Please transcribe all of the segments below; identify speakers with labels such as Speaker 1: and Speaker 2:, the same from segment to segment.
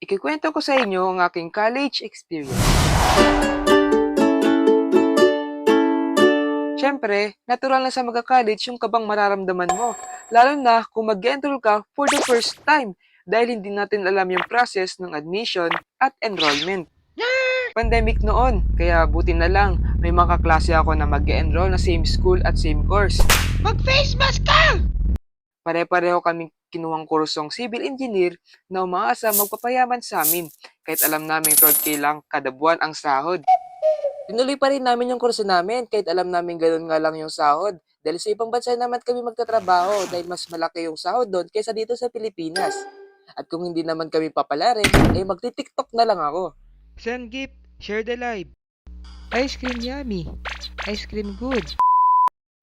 Speaker 1: Ikikwento ko sa inyo ang aking college experience. Siyempre, natural na sa magka-college yung kabang mararamdaman mo, lalo na kung mag-enroll ka for the first time dahil hindi natin alam yung process ng admission at enrollment. Pandemic noon, kaya buti na lang may mga kaklase ako na mag-enroll na same school at same course.
Speaker 2: Mag-face mask ka!
Speaker 1: Pare-pareho kaming kinuhang kursong civil engineer na umaasa magpapayaman sa amin kahit alam namin 12K lang kada buwan ang sahod. Tinuloy pa rin namin yung kurso namin kahit alam namin ganoon nga lang yung sahod dahil sa ibang bansa naman kami magtatrabaho dahil mas malaki yung sahod doon kaysa dito sa Pilipinas. At kung hindi naman kami papalarin, eh magti-TikTok na lang ako.
Speaker 2: Send gift, share the live. Ice cream yummy. Ice cream good.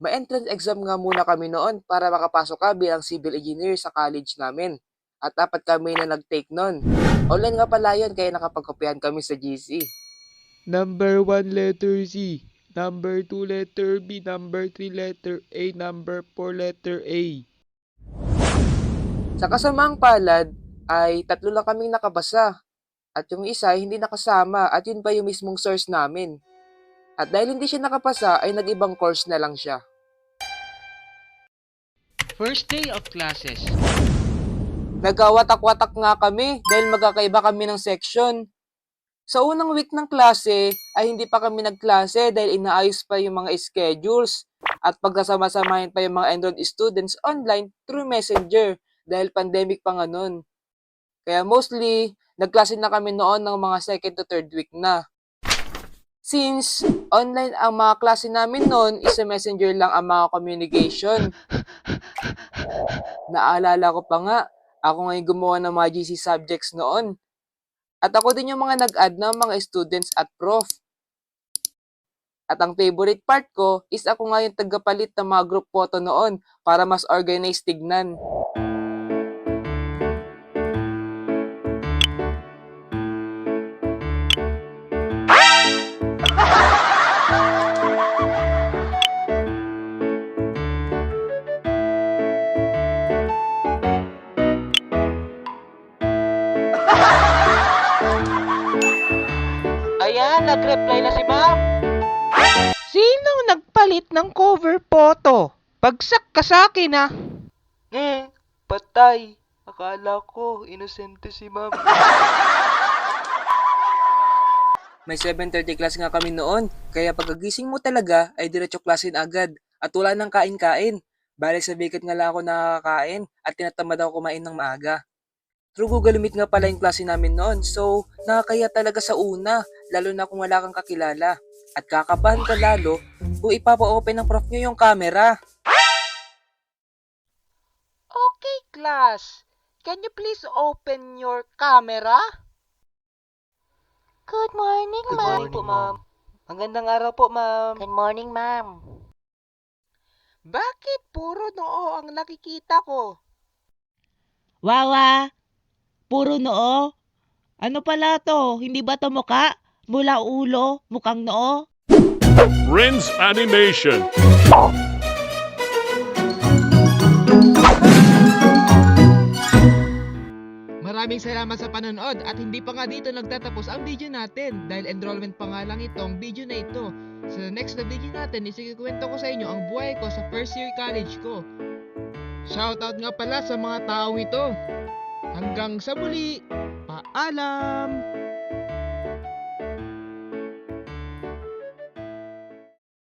Speaker 1: May entrance exam nga muna kami noon para makapasok ka bilang civil engineer sa college namin. At dapat kami na nag-take nun. Online nga pala yun kaya nakapagkopyahan kami sa GC.
Speaker 2: Number 1 letter C. Number 2 letter B. Number 3 letter A. Number 4 letter A.
Speaker 1: Sa kasamaang palad ay 3 lang kaming nakabasa. At yung isa ay hindi nakasama at yun pa yung mismong source namin. At dahil hindi siya nakapasa ay nag-ibang course na lang siya.
Speaker 2: First day of classes.
Speaker 1: Nagkawatak-watak nga kami dahil magkakaiba kami ng section. Sa unang week ng klase ay hindi pa kami nagklase dahil inaayos pa yung mga schedules at pagkasama-samahin pa yung mga enrolled students online through Messenger dahil pandemic pa nga nun. Kaya mostly, nagklase na kami noon ng mga second to third week na. Since online ang mga klase namin noon, isa Messenger lang ang mga communication. Naalala ko pa nga, ako ngayon gumawa ng mga GC subjects noon. At ako din yung mga nag-add ng mga students at prof. At ang favorite part ko is ako nga yung tagapalit ng mga group photo noon para mas organized tignan.
Speaker 2: Ayan, nag-reply na si ma'am. Sinong nagpalit ng cover photo? Bagsak ka sa akin ah.
Speaker 1: Patay. Akala ko, inosente si ma'am. May 7:30 class nga kami noon, kaya pagkagising mo talaga ay diretso klasin agad at wala nang kain-kain. Bale sa bigat nga lang ako nakakain at tinatamad ako kumain ng maaga. Through Google Meet nga pala yung klase namin noon, so nakakaya talaga sa una, lalo na kung wala kang kakilala. At kakabahan ka lalo kung ipapa-open ng prof nyo yung camera.
Speaker 2: Okay, class. Can you please open your camera?
Speaker 3: Good morning,
Speaker 2: Good
Speaker 3: ma'am.
Speaker 2: morning po, ma'am. Magandang araw po, ma'am.
Speaker 3: Good morning, ma'am.
Speaker 2: Bakit puro noo ang nakikita ko?
Speaker 4: Wawa, puro noo. Ano pala to? Hindi ba to muka? Mula ulo, mukhang noo?
Speaker 5: Rinse Animation.
Speaker 6: Maraming salamat sa panonood at hindi pa nga dito nagtatapos ang video natin dahil enrollment pa nga lang itong video na ito. Sa next na video natin, isikikwento ko sa inyo ang buhay ko sa first year college ko. Shoutout nga pala sa mga taong ito. Hanggang sa muli, paalam!